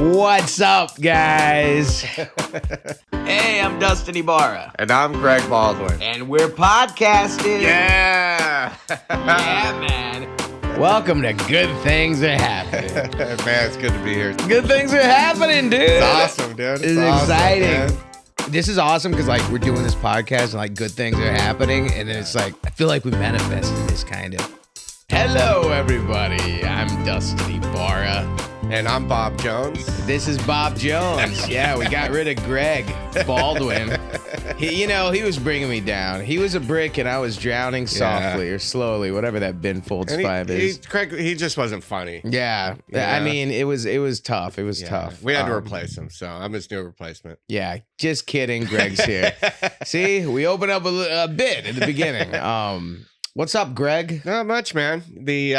What's up, guys? Hey, I'm Dustin Ibarra. And I'm Greg Baldwin. And we're podcasting. Yeah! Yeah, man. Welcome to Good Things Are Happening. Man, it's good to be here. Good things are happening, dude. It's awesome, dude. It's awesome, exciting. Man. This is awesome because, like, we're doing this podcast and, like, good things are happening. And then it's like, I feel like we manifested this kind of. Hello, everybody. I'm Dustin Ibarra. And I'm Bob Jones. This is Bob Jones. Yeah, we got rid of Greg Baldwin. He was bringing me down. He was a brick and I was drowning softly or slowly, whatever that Ben Folds 5 is. Craig, he just wasn't funny. Yeah. I mean, it was tough. It was tough. We had to replace him, so I'm his new replacement. Yeah, just kidding. Greg's here. See, we opened up a bit at the beginning. What's up, Greg? Not much, man. The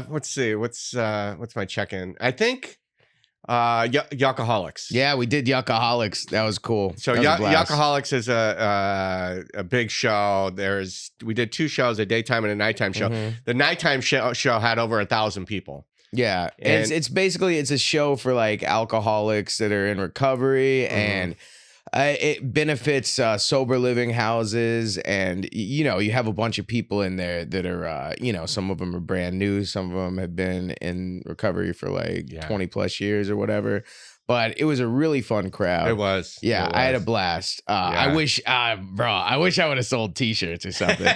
let's see, what's my check-in? I think Yuckaholics. Yeah, we did Yuckaholics. That was cool. So Yuckaholics is a big show. We did two shows, a daytime and a nighttime show. Mm-hmm. The nighttime show had over 1,000 people. Yeah, and it's basically a show for like alcoholics that are in recovery, and it benefits sober living houses, and you have a bunch of people in there that are some of them are brand new, some of them have been in recovery for like 20 plus years or whatever. But it was a really fun crowd. It was. Yeah, it was. I had a blast. I wish I would have sold T-shirts or something.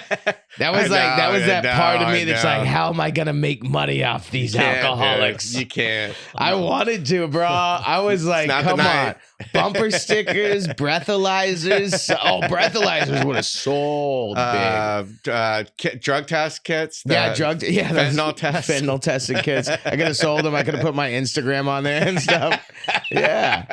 That was that part of me that's like, how am I gonna make money off these alcoholics? You can't. I wanted to, bro. I was like, come on. Bumper stickers, breathalyzers. Oh, breathalyzers would have sold big. Drug test kits. Fentanyl tests. Fentanyl testing kits. I could have sold them. I could have put my Instagram on there and stuff. Yeah.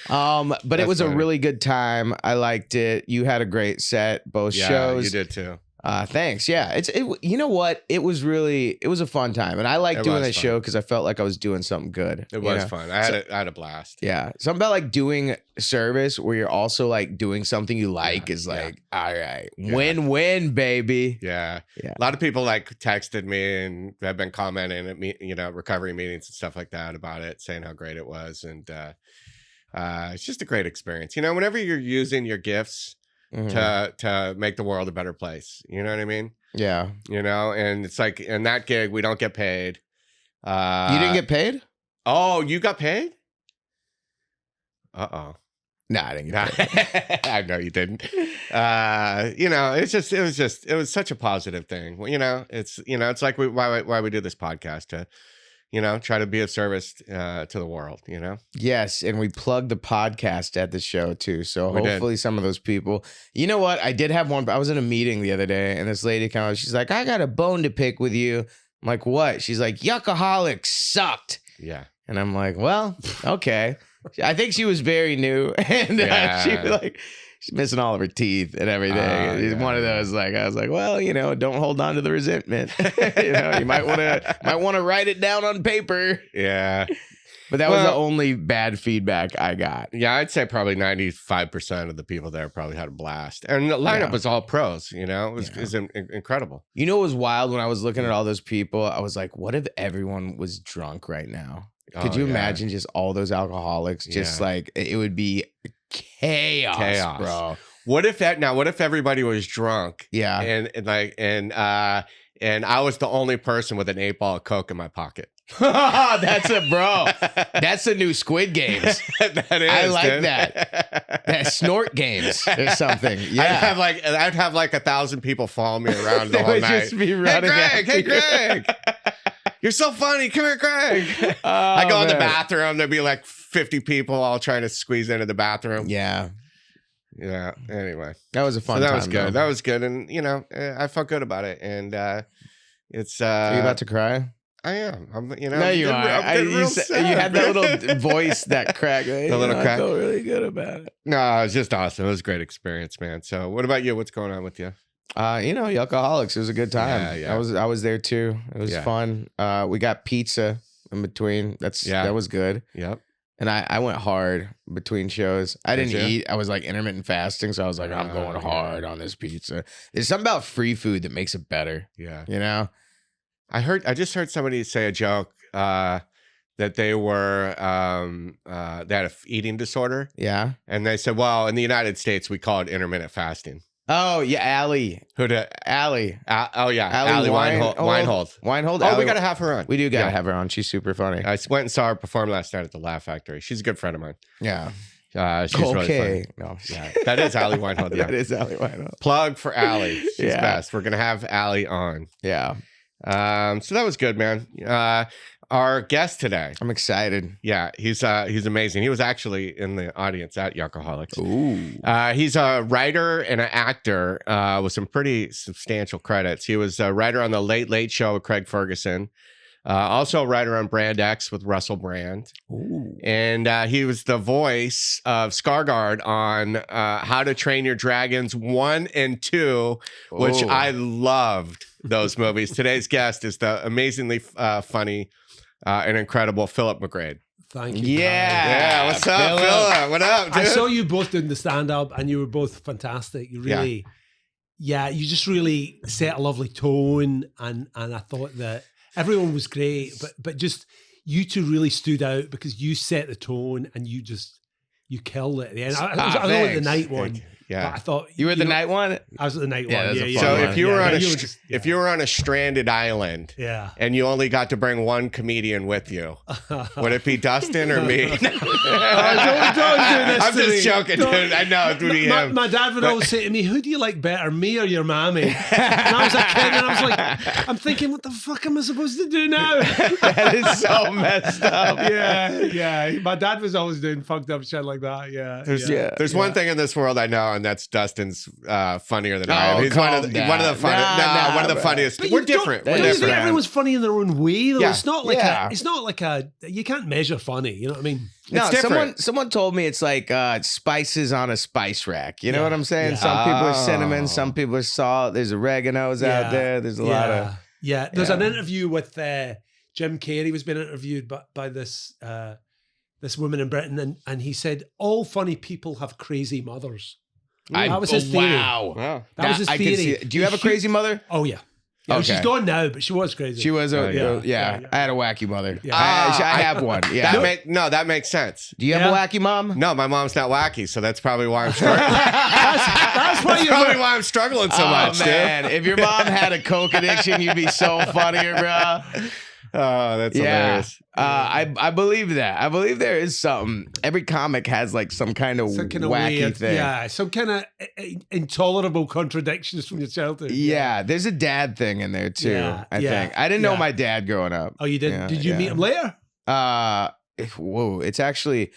But it was a really good time. I liked it. You had a great set, both shows. You did too. Thanks. Yeah. You know what? It was a fun time. And I liked doing that show because I felt like I was doing something good. It was fun. I had a blast. Yeah. Something about like doing service where you're also like doing something you like is like, all right, win-win, baby. Yeah. A lot of people like texted me and have been commenting at me, recovery meetings and stuff like that about it, saying how great it was. And it's just a great experience. Whenever you're using your gifts to make the world a better place. You know what I mean? Yeah. And it's like in that gig, we don't get paid. You didn't get paid? Oh, you got paid? Uh-oh. No, I didn't get paid. I know you didn't. It was such a positive thing. It's like why we do this podcast to try to be of service to the world, Yes, and we plugged the podcast at the show, too. So hopefully some of those people... You know what? I did have one... I was in a meeting the other day, and this lady came out. She's like, I got a bone to pick with you. I'm like, what? She's like, Yuckaholics sucked. Yeah. And I'm like, well, okay. I think she was very new. And she was like... She's missing all of her teeth and everything. It's one of those, like, I was like, well, don't hold on to the resentment. You might want to write it down on paper. Yeah. But that was the only bad feedback I got. Yeah, I'd say probably 95% of the people there probably had a blast. And the lineup was all pros, it was incredible. It was wild when I was looking at all those people. I was like, what if everyone was drunk right now? Could you imagine just all those alcoholics? Just like, it would be chaos, bro. What if everybody was drunk? Yeah. And I was the only person with an 8-ball of Coke in my pocket. That's the new Squid Games. That is, I like that. That snort games or something. Yeah. I'd have like 1,000 people follow me around the whole night. Just be running Hey Greg. You're so funny. Come here, Greg. I go in the bathroom. There'd be like 50 people all trying to squeeze into the bathroom. Yeah. Yeah. Anyway, that was a fun time. That was good. Though. That was good. And, I felt good about it. And it's. Are you about to cry? I am. No, you are. You had that little voice that cracked. The little crack. I felt really good about it. No, it was just awesome. It was a great experience, man. So what about you? What's going on with you? Yuckaholics. It was a good time. Yeah. I was there too. It was fun. We got pizza in between. That was good. Yep. And I went hard between shows. I didn't eat. I was like intermittent fasting, so I was like, I'm going hard on this pizza. There's something about free food that makes it better. Yeah. You know? I just heard somebody say a joke that that they were they had a eating disorder, Yeah. and they said, well, in the United States we call it intermittent fasting. Oh yeah, Allie. Who did? Allie. Allie Weinhold. Weinhold. Oh, we gotta have her on. We do gotta have her on. She's super funny. I went and saw her perform last night at the Laugh Factory. She's a good friend of mine. Yeah. She's really funny. No. Yeah, that is Allie Weinhold. Yeah. That is Allie Weinhold. Plug for Allie. She's best. We're gonna have Allie on. Yeah. So that was good, man. Our guest today. I'm excited. Yeah, he's amazing. He was actually in the audience at Yuckaholics. Ooh. He's a writer and an actor with some pretty substantial credits. He was a writer on the Late Late Show with Craig Ferguson. Also a writer on Brand X with Russel Brand. Ooh. And he was the voice of Starkard on How to Train Your Dragons 1 and 2, which I loved those movies. Today's guest is the amazingly funny and incredible Philip McGrade. Thank you. Yeah, what's up, Philip? What up, dude? I saw you both doing the stand-up and you were both fantastic. You really, you just really set a lovely tone, and I thought that everyone was great, but just you two really stood out because you set the tone and you killed it at the end. I was at the night one. Yeah, but I thought you were the night one. I was at the night one. Yeah. So if you were on if you were on a stranded island, and you only got to bring one comedian with you, would it be Dustin or me? Don't do this I'm to just me. joking, dude. I know it would be him. My dad would always say to me, "Who do you like better, me or your mammy?" And I was a kid, and I was like, I'm thinking, what the fuck am I supposed to do now? That is so messed up. Yeah. My dad was always doing fucked up shit like that. There's one thing in this world I know, and that's Dustin's funnier than I am. He's one of the funniest. But We're different. We're different. Everyone's funny in their own way, though. Yeah. It's not like you can't measure funny. You know what I mean? No, It's different. someone told me it's like spices on a spice rack. You know what I'm saying? Yeah. Some people are cinnamon, some people are salt. There's oreganos out there. There's a lot of There's an interview with Jim Carrey was being interviewed by this woman in Britain, and he said all funny people have crazy mothers. That was his theory. Wow. That was his theory. Do you have a crazy mother? Oh yeah. Okay. She's gone now, but she was crazy. She was I had a wacky mother. Yeah. I have one. Yeah. That makes sense. Do you have a wacky mom? No, my mom's not wacky, so that's probably why I'm struggling. that's why I'm struggling so much, man. dude. If your mom had a coke addiction, you'd be so funnier, bro. Oh, that's hilarious. I believe that. I believe there is something. Every comic has like some kind of wacky weird thing. Yeah, some kind of intolerable contradictions from your childhood. Yeah, there's a dad thing in there too. I think I didn't know my dad growing up. Oh, you did? Yeah, did you meet him later? Whoa! It's actually,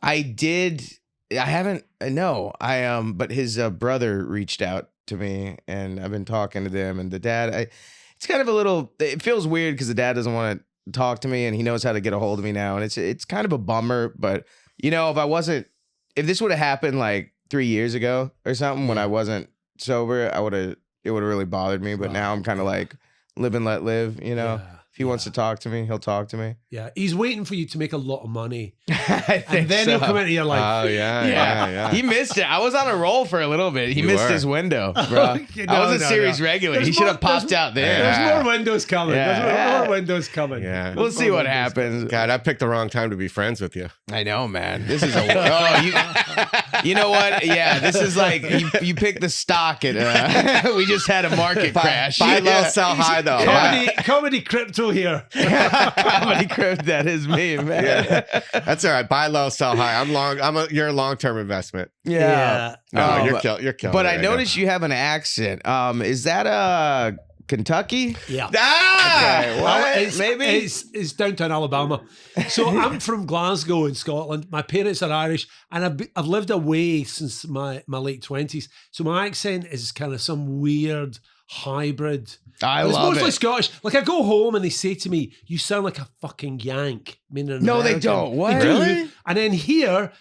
I did. I haven't. No, but his brother reached out to me, and I've been talking to them. And the dad, it's kind of a little. It feels weird because the dad doesn't want to talk to me, and he knows how to get a hold of me now, and it's kind of a bummer. But if this would have happened like 3 years ago or something when I wasn't sober, it would have really bothered me. But now I'm kind of like live and let live, you know. Yeah. If he wants to talk to me, he'll talk to me. Yeah, he's waiting for you to make a lot of money. I think and then he'll come into your life. Oh, yeah. He missed it. I was on a roll for a little bit. He missed his window, bro. No, I was a series regular. He should have popped out there. There's more windows coming. There's more windows coming. Yeah. We'll see what happens. God, I picked the wrong time to be friends with you. I know, man. This is you know what? Yeah, this is like you picked the stock at. We just had a market crash. Buy low, sell high, though. Comedy crypto here. Comedy crypto. That is me, man. Yeah. That's all right. Buy low, sell high. I'm long. You're a long-term investment. Yeah. No, you're killing. But I noticed you have an accent. Is that Kentucky? Yeah. Okay, what? Maybe it's downtown Alabama. So I'm from Glasgow in Scotland. My parents are Irish, and I've lived away since my late 20s. So my accent is kind of some weird hybrid. It's mostly Scottish. Like I go home and they say to me, "You sound like a fucking Yank." No, they don't. What? They do. Really? And then here,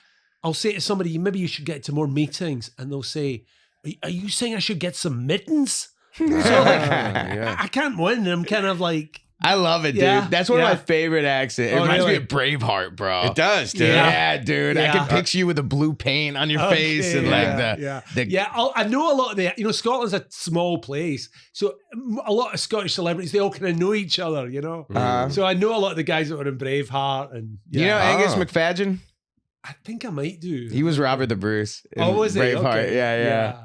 I'll say to somebody, "Maybe you should get to more meetings," and they'll say, "Are you saying I should get some mittens?" So like, I can't win. I'm kind of like I love it, dude. Yeah, That's one of yeah. my favorite accents. It Oh, reminds really? me of Braveheart, bro. It does, dude. Yeah, dude. I Yeah. can picture you with the blue paint on your face and like I know a lot of the, Scotland's a small place, so a lot of Scottish celebrities, they all kind of know each other, you know. So I know a lot of the guys that were in Braveheart, and you know Angus McFadgen? I think I might do. He was Robert the Bruce. In was he? Braveheart. Okay.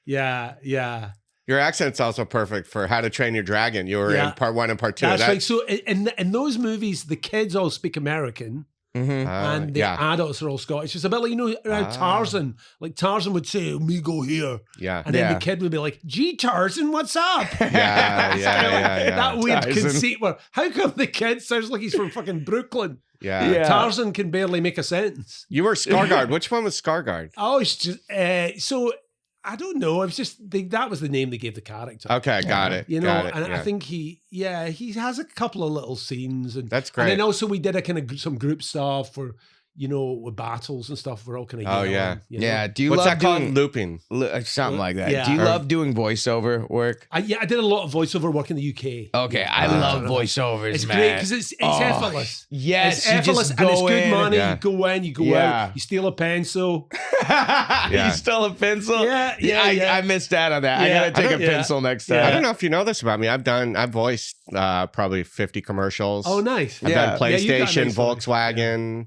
Yeah. Your accent's also perfect for How to Train Your Dragon. You were in part 1 and part 2. That's right. So in those movies, the kids all speak American. And the adults are all Scottish. It's a bit like, around Tarzan. Like Tarzan would say, "Me go here." Yeah. And then the kid would be like, "Gee, Tarzan, what's up?" Yeah. That weird Tarzan. conceit where, how come the kid sounds like he's from fucking Brooklyn? Yeah. Tarzan can barely make a sentence. You were Starkard. Which one was Starkard? Oh, it's just, so I don't know. It was just, that was the name they gave the character. Okay, got it. I think he has a couple of little scenes. And that's great. And then also we did a kind of some group stuff for, with battles and stuff. We're all kind of Yeah. Do you What's love that called? doing Looping? Something like that. Yeah. Do you love doing voiceover work? I did a lot of voiceover work in the UK. Okay, I love voiceovers, It's man. great because it's effortless. Yes, it's effortless and it's good money. Yeah. You go in, you go out, you steal a pencil. You stole a pencil? Yeah. I missed out on that. I Yeah. gotta take a pencil next time. I don't know if you know this about me. I've voiced probably 50 commercials. Oh, nice. I've done PlayStation, nice Volkswagen,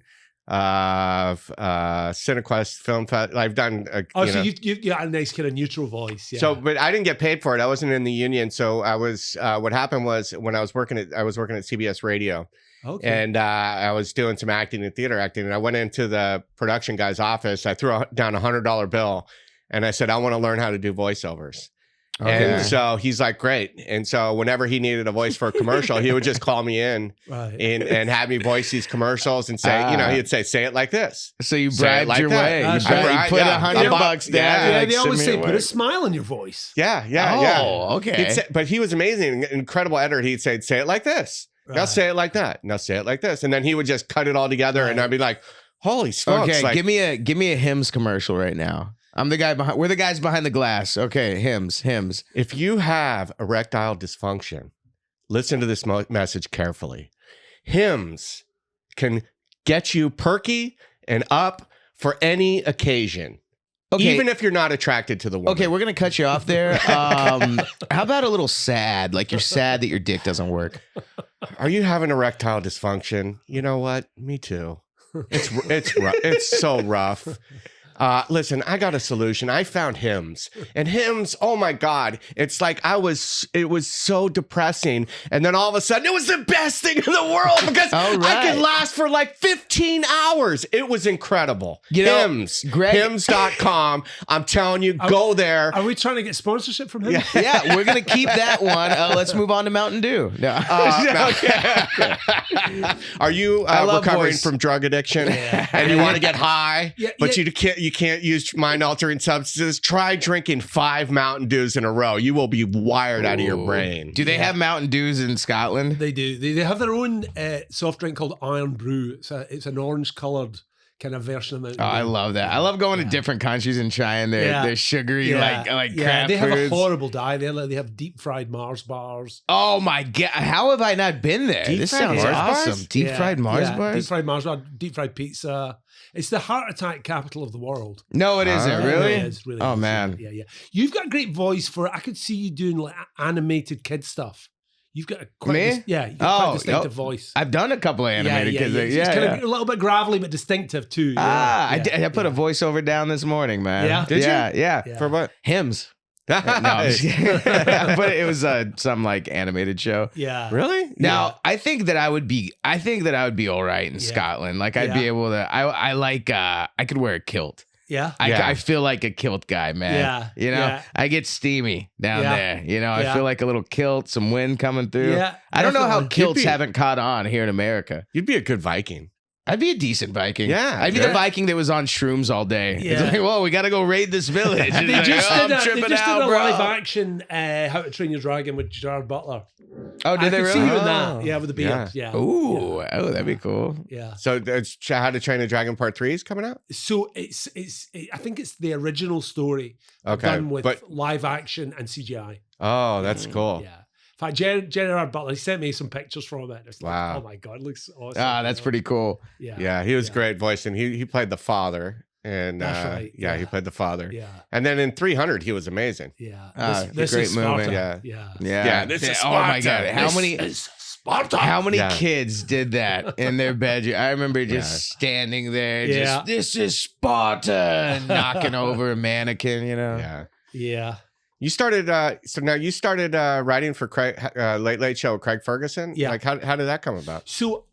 Cinequest Film Fest. I've done. So you got a nice kind of neutral voice. Yeah. So, but I didn't get paid for it. I wasn't in the union. So I was. What happened was when I was working at CBS Radio. Okay. And I was doing some acting and theater acting, and I went into the production guy's office. I threw down $100 bill, and I said, "I want to learn how to do voiceovers." Okay. And so he's like, "Great." And so whenever he needed a voice for a commercial, he would just call me in and have me voice these commercials and say, he'd say it like this. So you bribed like your that. way. You put $100 down. Yeah, they always say, "Put a smile on your voice." Yeah. Okay. But he was amazing, incredible editor. He'd say it like this. Now say it like that. Now say it like this. And then he would just cut it all together, and I'd be like, "Holy smokes!" Okay, like, give me a hymns commercial right now. I'm the guy behind. We're the guys behind the glass. Okay, hymns. If you have erectile dysfunction, listen to this message carefully. Hymns can get you perky and up for any occasion. Okay. Even if you're not attracted to the woman. Okay, we're gonna cut you off there. How about a little sad? Like you're sad that your dick doesn't work. Are you having erectile dysfunction? You know what? Me too. It's rough. It's so rough. Listen, I got a solution. I found hymns, and hymns. Oh my God. It's like it was so depressing. And then all of a sudden it was the best thing in the world because I could last for like 15 hours. It was incredible. Hymns, hymns.com. I'm telling you, go there. Are we trying to get sponsorship from him? Yeah, we're going to keep that one. Let's move on to Mountain Dew. No. Are you recovering from drug addiction and you want to get high, but you can't use mind-altering substances? Try drinking 5 Mountain Dews in a row. You will be wired out of your brain. Do they have Mountain Dews in Scotland? They do. They have their own soft drink called Iron Brew. It's an orange-coloured kind of version of Mountain Dew. I love that. I love going to different countries and trying their sugary like craft they have foods. a horrible diet. They have deep-fried Mars bars. Oh my God. How have I not been there? This sounds awesome. Deep-fried Mars bars? Deep-fried Mars bars, deep-fried pizza. It's the heart attack capital of the world. No, it isn't. Really? It is, really. Oh, man. Yeah. You've got a great voice for, I could see you doing like animated kid stuff. You've got a quite distinctive voice. I've done a couple of animated kids. It's kind of a little bit gravelly, but distinctive too. I put a voiceover down this morning, man. Yeah? Did you? Yeah. For what? Hymns. No, I'm just kidding. But it was some like animated show. Yeah. Really? Now, I think that I would be all right in Scotland. Like I'd be able to, I could wear a kilt. Yeah. I feel like a kilt guy, man. Yeah. I get steamy down there. I feel like a little kilt, some wind coming through. Yeah. I don't know how kilts haven't caught on here in America. You'd be a good Viking. I'd be a decent Viking. Yeah. I'd be the Viking that was on shrooms all day. Yeah. It's like, whoa, we got to go raid this village. They just did a bro. live action How to Train Your Dragon with Gerard Butler. Oh, did they I could really? see you in that. Yeah, with the beard. Yeah. Ooh, that'd be cool. Yeah. So it's How to Train a Dragon Part 3 is coming out? So I think it's the original story done with live action and CGI. Oh, that's cool. Yeah. fact, Gerard Butler, he sent me some pictures from it. It's like, Wow. oh my God, it looks awesome. That's pretty cool. Yeah, he was great voice, and he played the father. And That's right. yeah, he played the father. Yeah. And then in 300, he was amazing. Yeah. Great is Sparta. movie. Yeah. This is Sparta. Oh my God. How many Yeah. kids did that in their bedroom? I remember just standing there, just, this is Sparta, knocking over a mannequin, you know? Yeah. Yeah. You started, now you started writing for Craig, Late Late Show with Craig Ferguson. Yeah. Like, how did that come about? So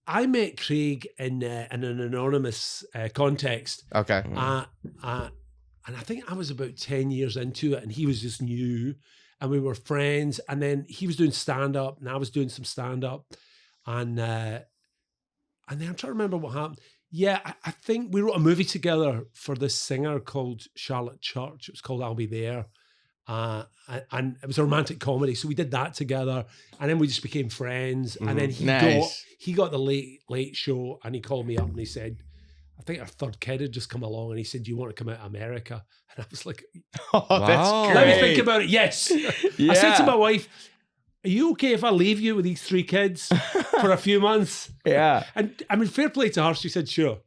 I met Craig in an anonymous context. Okay. And I think I was about 10 years into it, and he was just new, and we were friends. And then he was doing stand-up, and I was doing some stand-up. And then I'm trying to remember what happened. Yeah, I think we wrote a movie together for this singer called Charlotte Church. It was called I'll Be There. And it was a romantic comedy. So we did that together, and then we just became friends. And then he got the late show, and he called me up and he said, I think our third kid had just come along, and he said, do you want to come out to America? And I was like, Oh, that's great. let me think about it. Yes. I said to my wife, are you okay if I leave you with these 3 kids for a few months? Yeah. And I mean, fair play to her. She said, sure.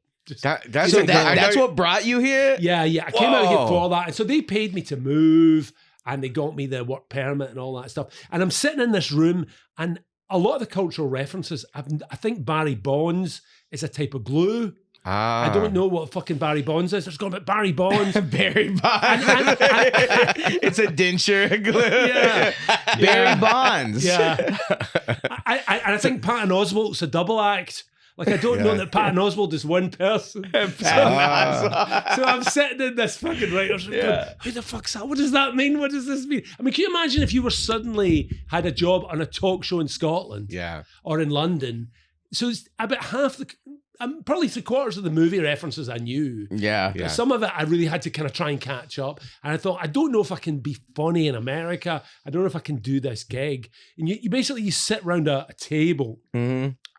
That's what brought you here? Yeah. I came out here for that. And so they paid me to move, and they got me the work permit and all that stuff. And I'm sitting in this room, and a lot of the cultural references, I think Barry Bonds is a type of glue. I don't know what fucking Barry Bonds is. There's going about Barry Bonds. Barry Bonds. It's a denture glue. Yeah. Barry Bonds. Yeah. I think Patton Oswalt's a double act. Like, I don't know that Patton Oswalt is one person. So I'm sitting in this fucking writer's room going, who the fuck's that? What does that mean? What does this mean? I mean, can you imagine if you were suddenly had a job on a talk show in Scotland or in London? So it's about half the... probably 3/4 of the movie references I knew. Yeah. Some of it I really had to kind of try and catch up. And I thought, I don't know if I can be funny in America. I don't know if I can do this gig. And you basically, you sit around a table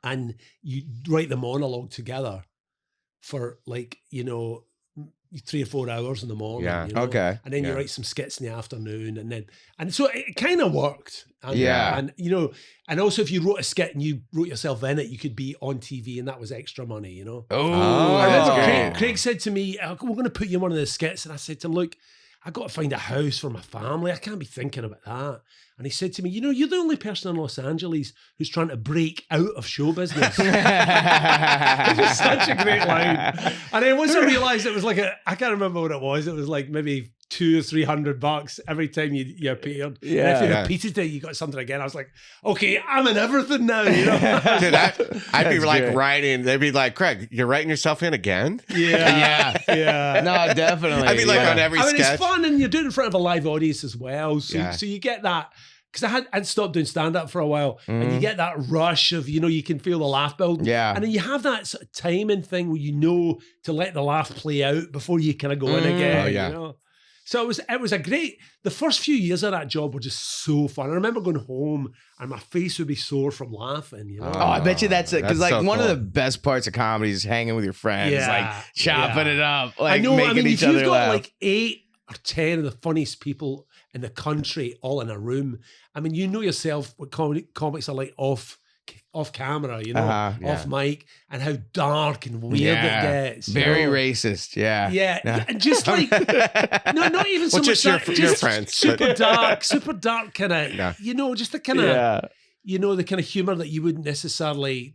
and you write the monologue together for 3 or 4 hours in the morning. Yeah. You know? Okay. And then you write some skits in the afternoon, and so it kind of worked. And and also if you wrote a skit and you wrote yourself in it, you could be on TV, and that was extra money, you know. That's great. Craig said to me, we're going to put you in one of the skits, and I said to him, look, I got to find a house for my family. I can't be thinking about that. And he said to me, you're the only person in Los Angeles who's trying to break out of show business. It was such a great line. And then once I realized it was like I can't remember what it was. It was like maybe $200 or $300 every time you appeared. Yeah. And if you repeated it, you got something again. I was like, okay, I'm in everything now. You know? Dude, I'd be like good. writing. They'd be like, Craig, you're writing yourself in again? Yeah. No, definitely. I'd be like on every sketch. It's fun, and you're doing it in front of a live audience as well. So you get that. Because I'd stopped doing stand-up for a while, and you get that rush of, you can feel the laugh build. Yeah. And then you have that sort of timing thing where you know to let the laugh play out before you kind of go in again. Oh, yeah. You know? So it was a great, the first few years of that job were just so fun. I remember going home and my face would be sore from laughing, you know. Oh, I bet you that's it. Because That's like so one of cool. the best parts of comedy is hanging with your friends, like chopping it up, like I know, making each if you've other got laugh. like 8 or 10 of the funniest people in the country all in a room, I mean, you know yourself what comics are like off camera, you know, off mic, and how dark and weird it gets. Very you know? racist, yeah. And just like, no, not even so much just that, your just friends, super dark kind of, just the kind of, the kind of humor that you wouldn't necessarily,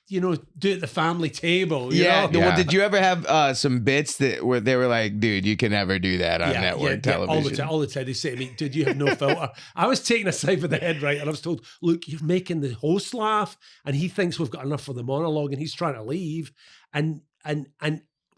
do at the family table. You know? Well, did you ever have some bits where they were like, dude, you can never do that on network television? All the time. They say to me, dude, you have no filter. I was taken aside for the head, right? And I was told, look, you're making the host laugh, and he thinks we've got enough for the monologue, and he's trying to leave. And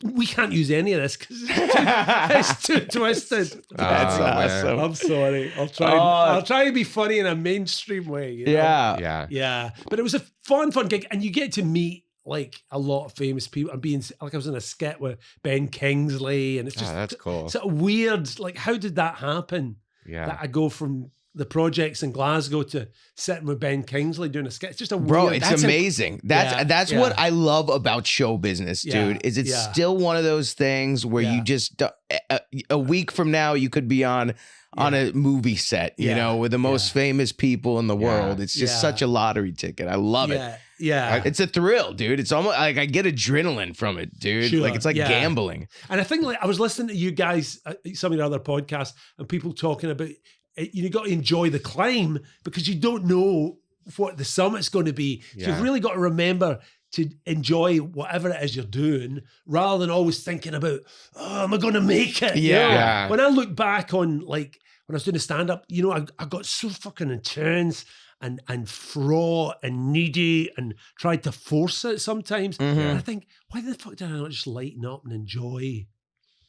we can't use any of this because it's too twisted. That's awesome. I'm sorry. I'll try and be funny in a mainstream way. You know? Yeah. But it was a fun gig, and you get to meet like a lot of famous people. And being like, I was in a skit with Ben Kingsley, and it's just that's cool. Sort of weird. Like, how did that happen? Yeah. That I go from the projects in Glasgow to sitting with Ben Kingsley doing a sketch. It's just a Bro, weird, it's amazing. That's yeah. what I love about show business, dude. Is it's still one of those things where you just a week from now you could be on a movie set, you know, with the most famous people in the world. It's just such a lottery ticket. I love it. Yeah. It's a thrill, dude. It's almost like I get adrenaline from it, dude. Sure. Like it's like gambling. And I think like I was listening to you guys, some of your other podcasts, and people talking about you got to enjoy the climb because you don't know what the summit's going to be. So you've really got to remember to enjoy whatever it is you're doing rather than always thinking about, oh, am I going to make it? Yeah. When I look back on like when I was doing a stand-up, you know, I got so fucking intense and fraught and needy and tried to force it sometimes. Mm-hmm. And I think, why the fuck did I not just lighten up and enjoy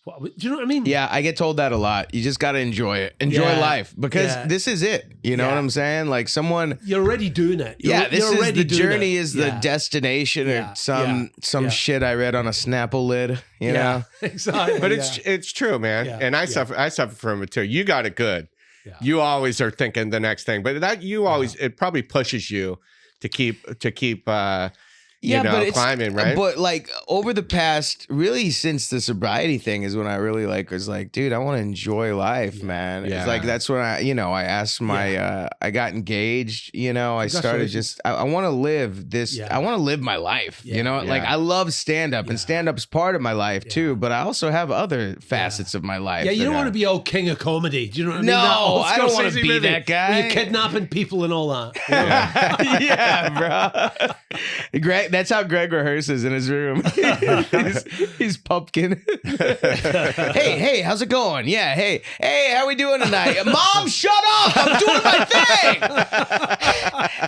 do you know what I mean? Yeah, I get told that a lot. You just got to enjoy it. Enjoy life because this is it. You know what I'm saying? Like someone... You're already doing it. This is the journey is the destination or some shit I read on a Snapple lid, you know? Exactly. But it's true, man. Yeah. And I suffer from it too. You got it good. Yeah. You always are thinking the next thing, but that you always, it probably pushes you to keep climbing, right? But like over the past, really since the sobriety thing is when I really was like, dude, I want to enjoy life, man. Yeah. It's like, that's when I asked my, I got engaged, I started I want to live this, I want to live my life, like I love stand-up and stand-up's part of my life too, but I also have other facets of my life. Yeah, you don't want to be all king of comedy. Do you know what I mean? No, I don't want to be that guy. Where you're kidnapping people and all that. Yeah, bro. Greg, that's how Greg rehearses in his room. he's pumpkin. Hey, how's it going? Yeah, hey, how we doing tonight? Mom, shut up! I'm doing my thing.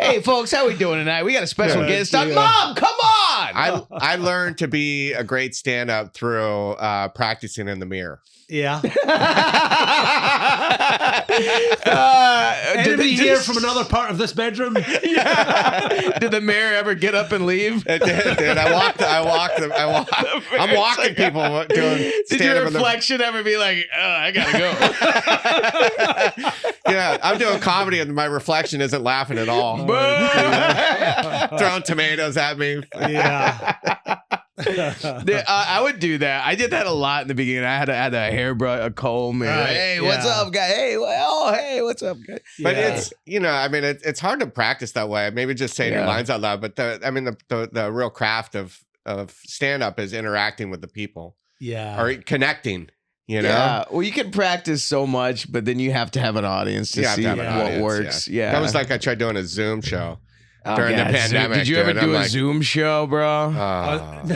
Hey, folks, how we doing tonight? We got a special guest on. Mom, come on! I learned to be a great stand-up through practicing in the mirror. Yeah. Anybody here from another part of this bedroom? Yeah. Did the mirror ever get up and leave? It did. I'm walking people doing stand-up. Did your reflection ever be like, oh, I gotta go? Yeah, I'm doing comedy and my reflection isn't laughing at all. Throwing tomatoes at me. Yeah. I would do that. I did that a lot in the beginning. I had a hairbrush, a comb, and hey, what's up, guy? Hey, hey, what's up, guy? But it's it's hard to practice that way. Maybe just saying your lines out loud. But the real craft of stand up is interacting with the people. Yeah, or connecting. You know? Yeah. Well, you can practice so much, but then you have to have an audience to see what works. Yeah. That was like I tried doing a Zoom show. During the pandemic. Did you ever do a Zoom show, bro? No,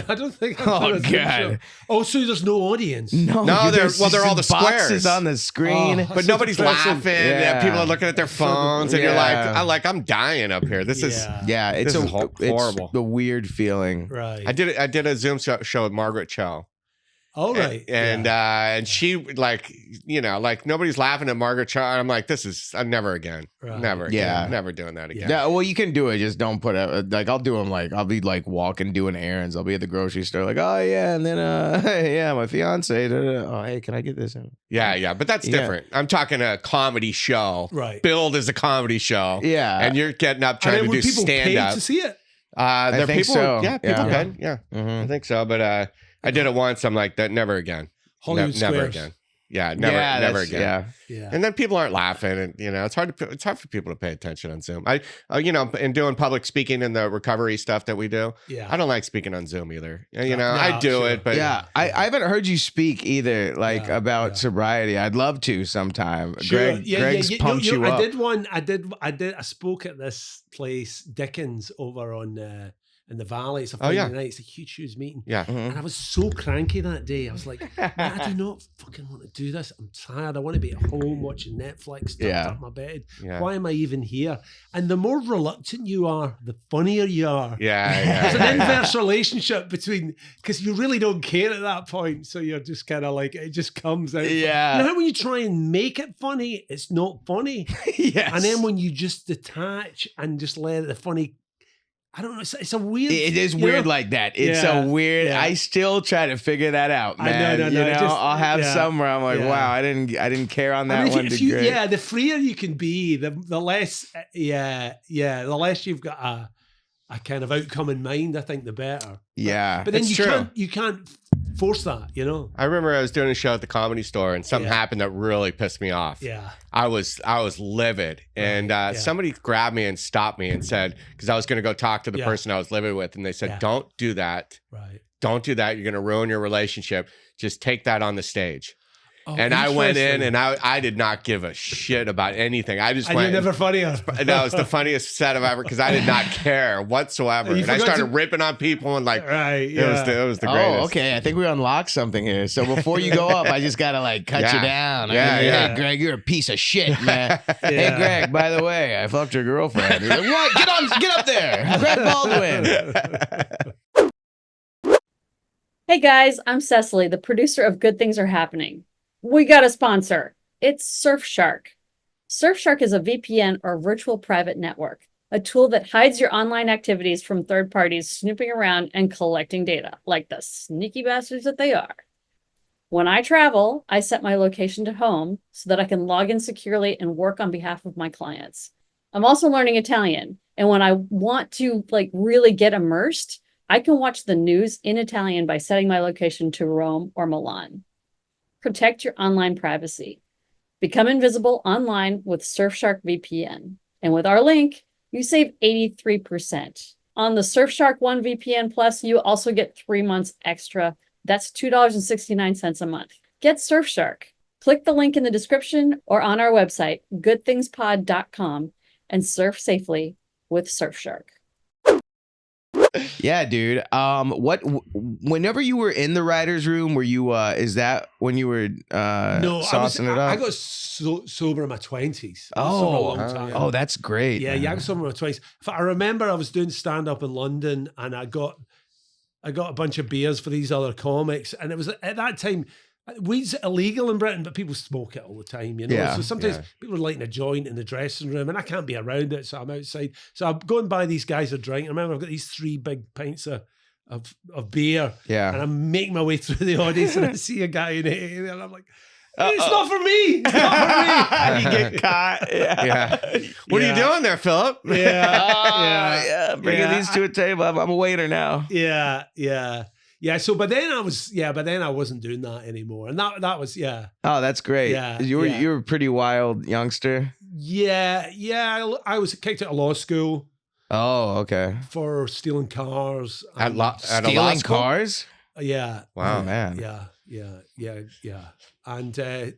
I don't think I've done a Zoom show. Oh, so there's no audience? No, they're all the boxes squares on the screen. But nobody's laughing. Yeah. People are looking at their phones and you're like, I'm dying up here. This is horrible. It's a weird feeling. Right. I did a Zoom show with Margaret Cho. Oh, right. And she nobody's laughing at Margaret Cho. I'm like, never again. Right. Never again. Never doing that again. Yeah, well, you can do it. Just don't put it, I'll do them I'll be walking, doing errands. I'll be at the grocery store oh, yeah. And then, my fiance. Oh, hey, can I get this? Yeah. But that's different. I'm talking a comedy show. Right. Billed as a comedy show. Yeah. And you're getting up trying to do stand up. To see it? I think so. Yeah, people paid. Yeah. Mm-hmm. I think so. But, I did it once. I'm like, that never again. Hollywood never Squares. again. Yeah, never again. Yeah. And then people aren't laughing, and it's hard for people to pay attention on Zoom. In doing public speaking and the recovery stuff that we do. Yeah. I don't like speaking on Zoom either. I do it, but I haven't heard you speak either, about sobriety. I'd love to sometime. Sure. Greg's pumped you up. I spoke at this place, Dickens, over on in the Valley. It's a Friday night. It's a huge meeting. Yeah. Mm-hmm. And I was so cranky that day. I was like, man, I do not fucking want to do this. I'm tired. I want to be at home watching Netflix, tucked up in my bed. Yeah. Why am I even here? And the more reluctant you are, the funnier you are. Yeah. There's an inverse relationship between, because you really don't care at that point. So you're just kind of like, it just comes out. Yeah. You know how when you try and make it funny, it's not funny. Yes. And then when you just detach and just let the funny I don't know. It's a weird. It is weird like that. It's a weird. Yeah. I still try to figure that out, man. No. You know, I'll have yeah, some where I'm like, yeah. wow, I didn't care on that I mean, one. if you, the freer you can be, the less, the less you've got a kind of outcome in mind. I think the better. Yeah, but then it's you can't force that. You know. I remember I was doing a show at the Comedy Store, and something happened that really pissed me off. Yeah. I was livid, and somebody grabbed me and stopped me and said, because I was going to go talk to the person I was living with, and they said, "Don't do that. Right. Don't do that. You're going to ruin your relationship. Just take that on the stage." Oh, and I went in, and I did not give a shit about anything. I just and went. You're never funnier. That was the funniest set of ever, because I did not care whatsoever. And I started ripping on people and like, it was the greatest. Oh, okay. I think we unlocked something here. So before you go up, I just gotta like cut you down. Hey, Greg, you're a piece of shit, man. Hey, Greg, by the way, I fucked your girlfriend. You're like, what? Get up there, Greg Baldwin. Hey guys, I'm Cecily, the producer of Good Things Are Happening. We got a sponsor. It's Surfshark. Surfshark is a VPN or virtual private network, a tool that hides your online activities from third parties snooping around and collecting data, like the sneaky bastards that they are. When I travel, I set my location to home so that I can log in securely and work on behalf of my clients. I'm also learning Italian, and when I want to really get immersed, I can watch the news in Italian by setting my location to Rome or Milan. Protect your online privacy. Become invisible online with Surfshark VPN. And with our link, you save 83%. On the Surfshark One VPN Plus, you also get 3 months extra. That's $2.69 a month. Get Surfshark. Click the link in the description or on our website, goodthingspod.com, and surf safely with Surfshark. Yeah, dude. Whenever you were in the writer's room, were you, is that when you were saucing it up? I got sober in my 20s. Oh, that's great. Yeah, I got sober in my 20s. I remember I was doing stand-up in London, and I got a bunch of beers for these other comics, and it was at that time, weed's illegal in Britain, but people smoke it all the time, you know. Yeah, so sometimes people are lighting a joint in the dressing room, and I can't be around it, so I'm outside. So I'm going by these guys a drink. I remember I've got these 3 big pints of beer, and I'm making my way through the audience, and I see a guy in it, and I'm like, it's not for me. It's not for me. You get caught. Yeah. What are you doing there, Philip? Bringing these to a table. I'm a waiter now. Yeah, so but then I wasn't doing that anymore, and that was Oh, that's great. Yeah, you were a pretty wild youngster. Yeah. I was kicked out of law school. Oh, okay. For stealing cars. Stealing cars? Yeah. Wow, man. Yeah. And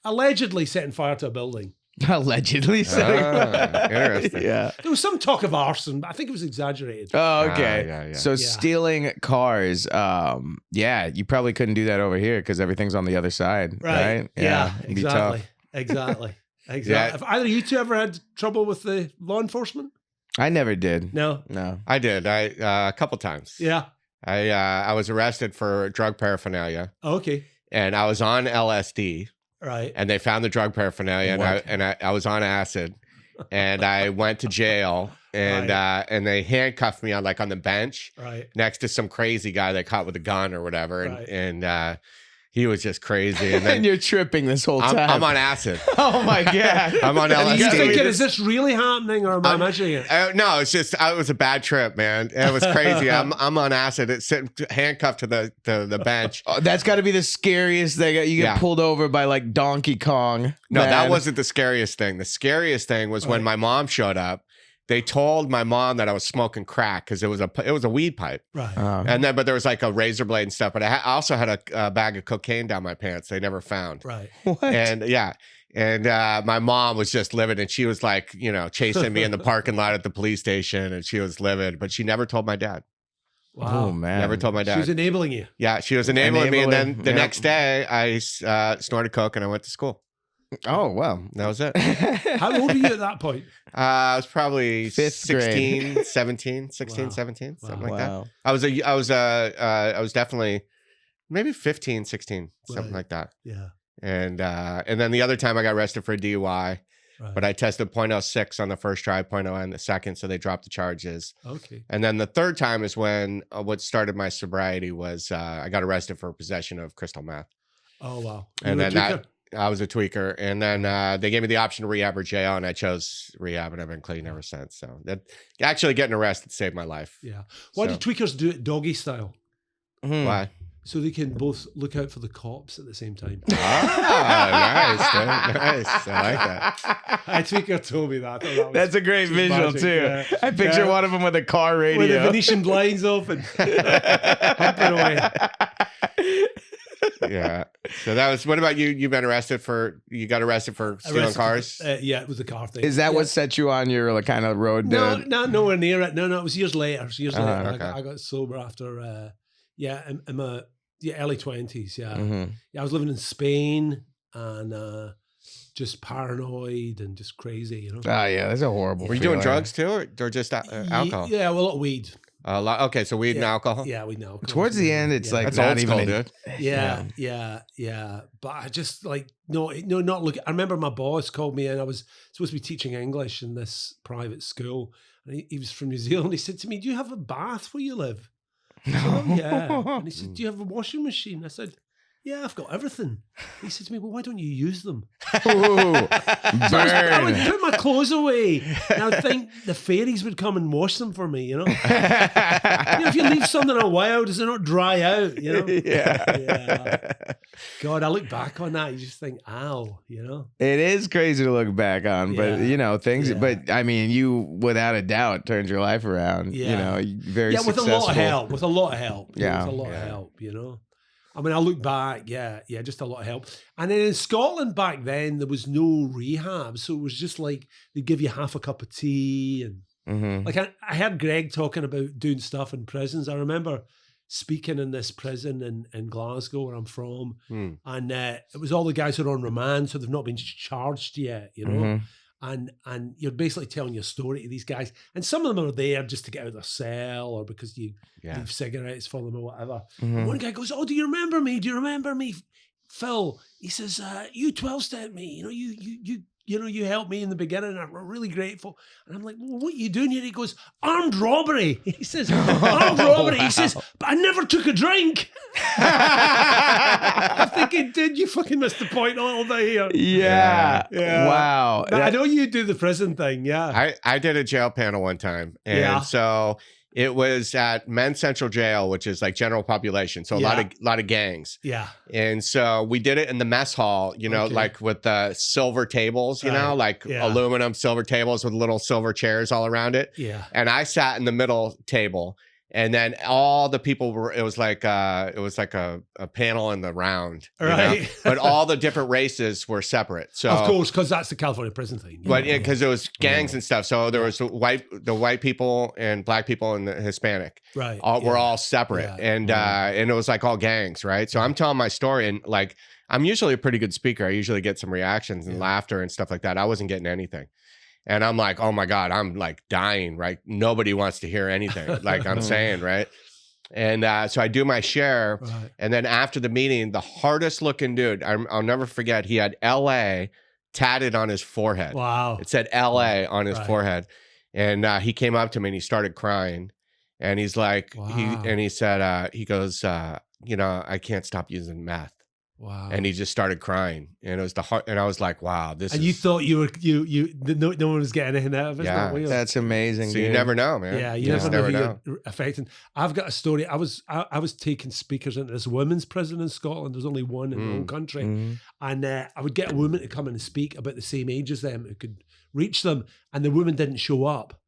allegedly setting fire to a building. Allegedly. Interesting. Yeah. There was some talk of arson, but I think it was exaggerated. Oh, okay. So stealing cars, you probably couldn't do that over here because everything's on the other side, right? Yeah, exactly. Have either of you two ever had trouble with the law enforcement? I never did. No. I did. A couple times. Yeah. I was arrested for drug paraphernalia. Oh, okay. And I was on LSD. Right. And they found the drug paraphernalia, and I was on acid, and I went to jail, and and they handcuffed me on the bench, next to some crazy guy they caught with a gun or whatever, and he was just crazy. And then you're tripping this whole time. I'm on acid. Oh my God. I'm on LSD. You thinking, is this really happening, or am I imagining it? No, it's just it was a bad trip, man. It was crazy. I'm on acid. It's sitting handcuffed to the bench. That's got to be the scariest thing. You get pulled over by Donkey Kong. No, that wasn't the scariest thing. The scariest thing was when my mom showed up. They told my mom that I was smoking crack because it was a weed pipe, right? And then, but there was a razor blade and stuff. But I also had a bag of cocaine down my pants. They never found, right? What? And my mom was just livid, and she was chasing me in the parking lot at the police station, and she was livid, but she never told my dad. Wow. Oh man, never told my dad. She was enabling you. Yeah, she was enabling me, and then the next day I snorted coke and I went to school. Oh, wow. That was it. How old were you at that point? I was probably 16, wow. 17, something like that. I was definitely maybe 15, 16, something like that. Yeah. And then the other time I got arrested for a DUI. Right. But I tested .06 on the first try, .0 on the second, so they dropped the charges. Okay. And then the third time is when what started my sobriety was I got arrested for possession of crystal meth. Oh, wow. And then I was a tweaker. And then they gave me the option to rehab or jail, and I chose rehab, and I've been clean ever since. So that actually getting arrested saved my life. Yeah. Why do tweakers do it doggy style? Why? So they can both look out for the cops at the same time. Ah, nice. Nice. I like that. A tweaker told me that. That's a great visual magic, too. yeah. I picture one of them with a car radio. With the Venetian blinds open. Humping away. Yeah. So that was. What about you? You got arrested for stealing cars? Yeah, it was the car thing. Is that what set you on your kind of road? No, nowhere near it. No, it was years later. Okay. I got sober after. In my early 20s. Yeah. Mm-hmm. Yeah, I was living in Spain and just paranoid and just crazy. You know. Oh yeah, that's a horrible. Were you doing drugs too, or just alcohol? Yeah, well, a lot of weed. Okay, so weed and alcohol. Yeah, weed and alcohol. Towards the end, it's like That's not old even. school, dude. Yeah. But I just not look. I remember my boss called me in. I was supposed to be teaching English in this private school, and he was from New Zealand. He said to me, "Do you have a bath where you live?" I said, "Oh, yeah." And he said, "Do you have a washing machine?" I said, "Yeah, I've got everything." He said to me, "Well, why don't you use them?" Ooh, I would burn. put my clothes away, and I would think the fairies would come and wash them for me. You know, if you leave something a while, does it not dry out? You know. Yeah. God, I look back on that, you just think, "Ow," you know. It is crazy to look back on, but things. Yeah. But I mean, you without a doubt turned your life around. Yeah. Very with successful. a lot of help. With a lot of help. Yeah. With a lot of help. You know. I mean, I look back, just a lot of help. And then in Scotland back then, there was no rehab. So it was just like they'd give you half a cup of tea. And Mm-hmm. like I heard Greg talking about doing stuff in prisons. I remember speaking in this prison in Glasgow, where I'm from. And it was all the guys who are on remand, so they've not been charged yet, you know. Mm-hmm. And you're basically telling your story to these guys. And some of them are there just to get out of their cell or because you leave cigarettes for them or whatever. Mm-hmm. And one guy goes, "Oh, do you remember me? Do you remember me, Phil?" He says, "You 12-stepped me. You know, you helped me in the beginning. I'm really grateful." And I'm like, "Well, what are you doing here?" He goes, "Armed robbery." He says, "Armed robbery." He says, "But I never took a drink." I'm thinking, dude, you fucking missed the point a little bit here. Yeah. Yeah. Wow. But I know you do the prison thing, yeah. I did a jail panel one time, and so it was at Men's Central Jail, which is like general population, so a lot of gangs. Yeah. And so we did it in the mess hall, you know, like with the silver tables, you know, like aluminum silver tables with little silver chairs all around it. Yeah. And I sat in the middle table. And then all the people were, it was like a panel in the round, right? You know? But all the different races were separate. So of course, because that's the California prison thing. But because it was gangs and stuff. So there was the white people and black people and the Hispanic. Right. We're all separate. Yeah. And it was like all gangs, right? So I'm telling my story, and like I'm usually a pretty good speaker. I usually get some reactions and laughter and stuff like that. I wasn't getting anything. And I'm like, oh my God, I'm like dying, right? Nobody wants to hear anything like I'm saying, right? And so I do my share. Right. And then after the meeting, the hardest looking dude, I'll never forget, he had LA tatted on his forehead. Wow. It said LA on his forehead. And he came up to me and he started crying. And he's like, he said, he goes, you know, I can't stop using meth. Wow. And he just started crying, and it was and I was like, wow, this and is... you thought no one was getting anything out of it? Yeah, that's amazing. So you never know, man. Yeah, you never know who you're affecting. I've got a story. I was taking speakers into this women's prison in Scotland. There's only one in the whole country. And I would get a woman to come in and speak about the same age as them who could reach them, and the woman didn't show up.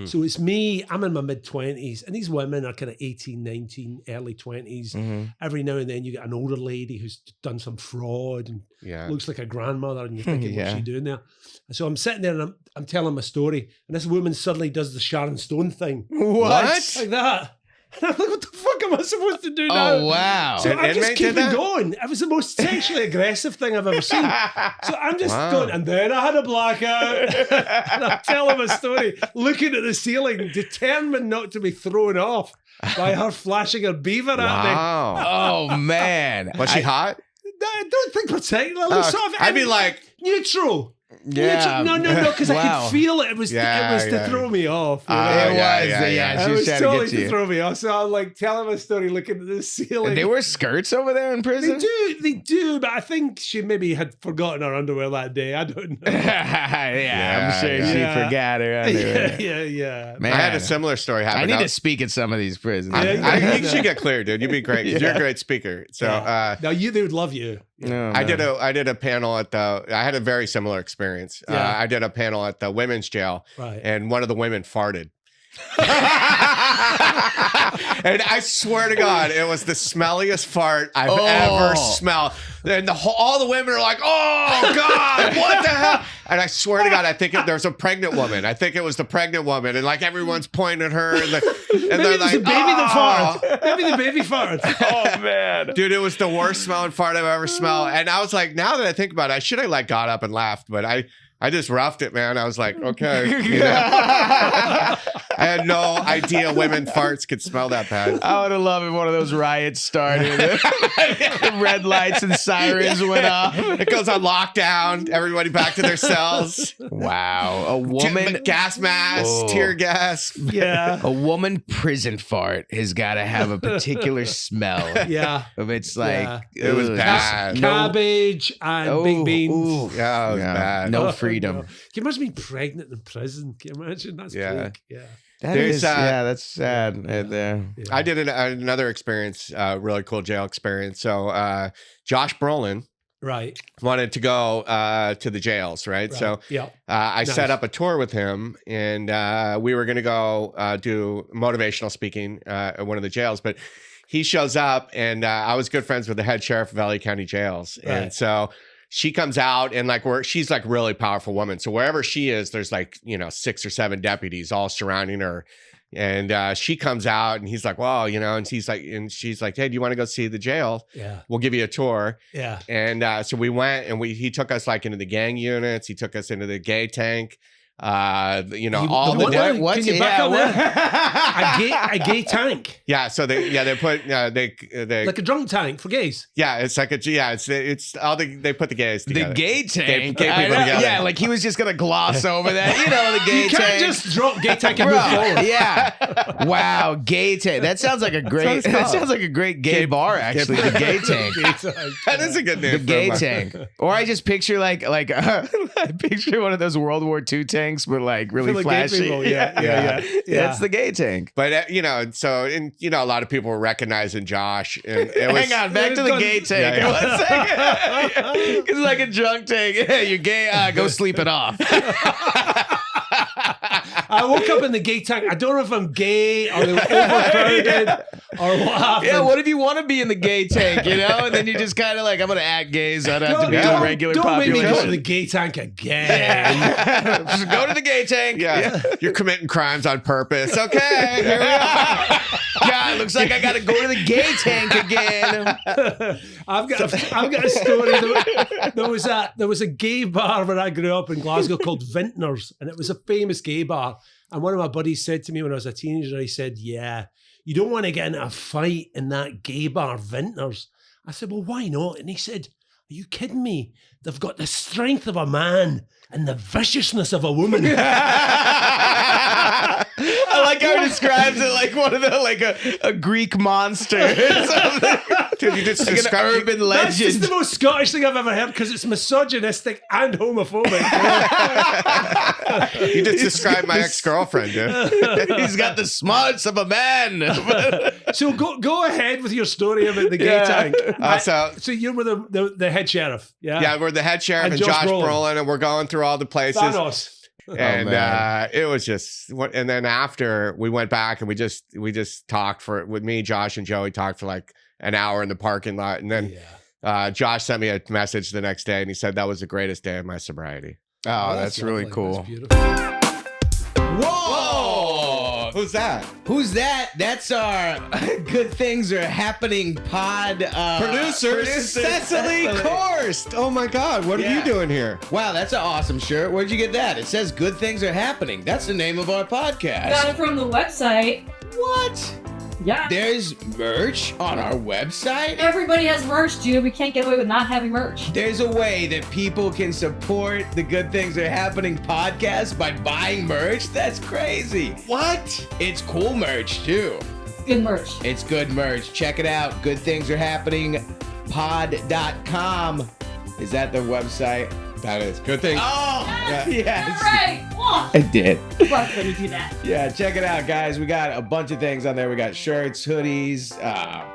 So it's me, I'm in my mid-20s, and these women are kind of 18, 19, early 20s. Every now and then you get an older lady who's done some fraud and looks like a grandmother, and you're thinking, what's she doing there? And so I'm sitting there and I'm telling my story, and this woman suddenly does the Sharon Stone thing. What? Like that. And I'm like, what the fuck am I supposed to do now? Oh, wow. So I'm just keeping going. It was the most sexually aggressive thing I've ever seen. So I'm just going, and then I had a blackout. And I'm telling my story, looking at the ceiling, determined not to be thrown off by her flashing her beaver at me. Oh, man. Was she hot? I don't think particularly. Sort of, I'd be like... neutral. Yeah. No, because I Wow. could feel it. It was to throw me off. You know? She It was was trying totally to get to you. throw me off. So I'm like telling my story, looking at the ceiling. They wear skirts over there in prison? They do, but I think she maybe had forgotten her underwear that day. I don't know. I'm sure she Yeah. forgot her underwear. Yeah. Man, I had a similar story happen. I need to speak at some of these prisons. You should get clear, dude. You'd be great. 'Cause You're a great speaker. So Now they would love you. No, I did a panel at I had a very similar experience. Yeah. I did a panel at the women's jail, Right. and one of the women farted. And I swear to God, it was the smelliest fart I've ever smelled. And all the women are like, "Oh God, what the hell?" And I swear to God, I think there's a pregnant woman. I think it was the pregnant woman, and like everyone's pointing at her, and they're like, the baby that farted. Maybe the baby farted. Oh man, dude, it was the worst smelling fart I've ever smelled. And I was like, now that I think about it, I should have like got up and laughed, but I just roughed it, man. I was like, okay. You know? I had no idea women farts could smell that bad. I would have loved if one of those riots started. Red lights and sirens went off. It goes on lockdown. Everybody back to their cells. Wow, a woman Gas mask, tear gas. Yeah. A woman prison fart has got to have a particular smell. Yeah. It's like Yeah. It was ugh, bad. Cabbage and big beans. Yeah, it was bad. No Oh, freedom. no. Can you imagine being pregnant in prison? Can you imagine? That's bleak. Yeah. That's sad. Yeah. Right there. Yeah. I did another experience, really cool jail experience. So Josh Brolin Right. wanted to go to the jails, right? So yeah. I Nice. set up a tour with him, and we were going to go do motivational speaking at one of the jails. But he shows up, and I was good friends with the head sheriff of LA County Jails. Right. And so she comes out, and like she's like really powerful woman. So wherever she is, there's like, 6 or 7 deputies all surrounding her. And she comes out, and he's like, well, and she's like, hey, do you want to go see the jail? Yeah. We'll give you a tour. Yeah. And so we went, and he took us like into the gang units. He took us into the gay tank. All the Can you back up there? A gay tank. Yeah, so they put they Like a drunk tank for gays. yeah, it's like it's all they put the gays together. The gay tank. Gay people together. Yeah, like he was just gonna gloss over that. The gay You can't tank. just drop gay tank and move Bro, forward. yeah. Wow, gay tank. That sounds like a great. That sounds like a great gay bar. Actually, the gay tank. That is a good name. The for gay a bar. tank. Or I just picture I picture one of those World War II tanks, but like really For the gay flashy. people, yeah. That's the gay tank. But a lot of people were recognizing Josh, and it was, Hang on, back to the gay tank. Yeah. 1 second. It's like a drunk tank. Hey, you're gay. Go sleep it off. I woke up in the gay tank. I don't know if I'm gay or they were overcrowded or what happened. Yeah, what if you want to be in the gay tank, And then you just kind of like, I'm going to act gay so I don't have to be in the regular don't make me population. go to the gay tank again. Just go to the gay tank. yeah, you're committing crimes on purpose. Okay, here we are. God, looks like I got to go to the gay tank again. I've got a story. There was a gay bar where I grew up in Glasgow called Vintners, and it was a famous gay bar. And one of my buddies said to me when I was a teenager, he said, "Yeah, you don't want to get into a fight in that gay bar, Vintners." I said, "Well, why not?" And he said, "Are you kidding me? They've got the strength of a man and the viciousness of a woman." I like how he describes it like one of the a Greek monster. Dude, you just Like an described urban That's just legend. the most Scottish thing I've ever heard because it's misogynistic and homophobic. You just described my ex-girlfriend, dude. He's got the smarts of a man. So go ahead with your story about the gay Yeah. tank. So you're with the head sheriff, yeah? Yeah, we're the head sheriff And and Josh Josh Brolin. Brolin, and we're going through all the places. Thanos. And man. it was just, and then after we went back and we just talked with me, Josh, and Joey talked for like an hour in the parking lot. And then Josh sent me a message the next day, and he said that was the greatest day of my sobriety. Oh, that's really lovely. cool. That's beautiful. Whoa! Who's that? Who's that? That's our Good Things Are Happening pod Producer Cecily Korst. Oh my God, what are Yeah. you doing here? Wow, that's an awesome shirt. Where'd you get that? It says Good Things Are Happening. That's the name of our podcast. Got it from the website. What? Yeah. There's merch on our website? Everybody has merch, dude. We can't get away with not having merch. There's a way that people can support the Good Things Are Happening podcast by buying merch? That's crazy. What? It's cool merch, too. Good merch. It's good merch. Check it out. Good Things Are Happening pod.com. Is that the website? That is good thing. Oh, yes. Right. Oh, I did. love when you do that. Yeah, check it out, guys. We got a bunch of things on there. We got shirts, hoodies.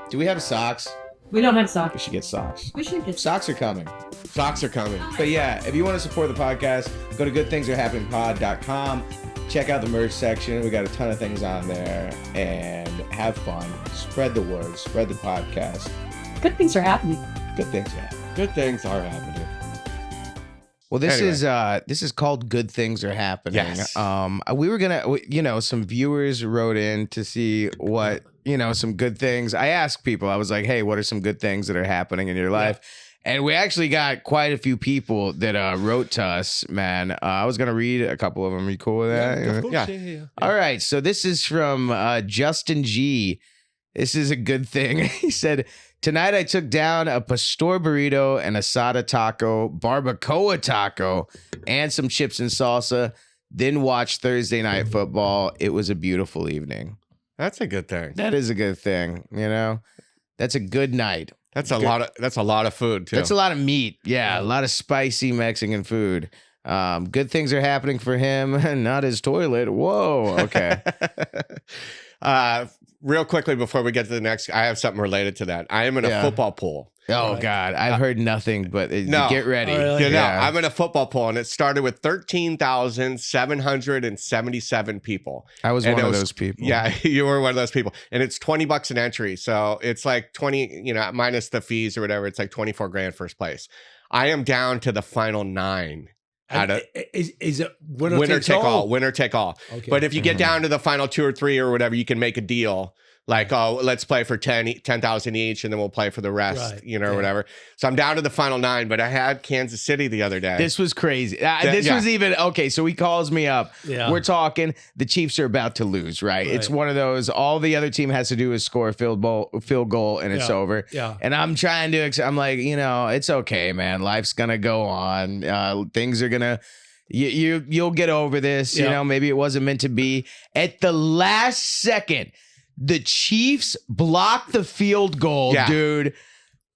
Do we have socks? We don't have We socks. should get socks. We should get Socks are coming. Socks are coming. But yeah, if you want to support the podcast, go to goodthingsareHappeningPod.com. Check out the merch section. We got a ton of things on there. And have fun. Spread the word. Spread the podcast. Good things are happening. Good things are happening. Good things are happening. Well, this Anyway. is called Good Things Are Happening. Yes. We were gonna, some viewers wrote in to see what, some good things. I asked people, I was like, hey, what are some good things that are happening in your life? And we actually got quite a few people that wrote to us, man. I was gonna read a couple of them. Are you cool with that? Of course, Yeah. yeah. All right. So this is from Justin G. This is a good thing. He said, tonight I took down a pastor burrito and asada taco, barbacoa taco, and some chips and salsa. Then watched Thursday Night Football. It was a beautiful evening. That's a good thing. That is a good thing, That's a good night. That's a lot of food too. That's a lot of meat. Yeah, a lot of spicy Mexican food. Good things are happening for him, not his toilet. Whoa. Okay. Real quickly before we get to the next, I have something related to that. I am in a football pool. Oh Right. God, I've heard nothing, but No. get ready. Oh, really? You know, I'm in a football pool, and it started with 13,777 people. I was And one it of was- those people. Yeah, you were one of those people, and it's $20 an entry, so it's like 20, minus the fees or whatever. It's like 24 grand first place. I am down to the final 9. And is it winner Winner takes take all, all? winner take all. Okay. But if you get down to the final 2 or 3 or whatever, you can make a deal. Like, oh, let's play for 10,000 each, and then we'll play for the rest, Right, or whatever. So I'm down to the final 9, but I had Kansas City the other day. This was crazy. Yeah. Was even okay. So he calls me up. Yeah. We're talking. The Chiefs are about to lose, right? It's Right. one of those. All the other team has to do is score a field goal, and it's Yeah. over. Yeah. And I'm trying to. I'm like, it's okay, man. Life's gonna go on. Things are gonna. You'll get over this. Yeah. Maybe it wasn't meant to be. At the last second, the Chiefs blocked the field goal, Yeah. dude.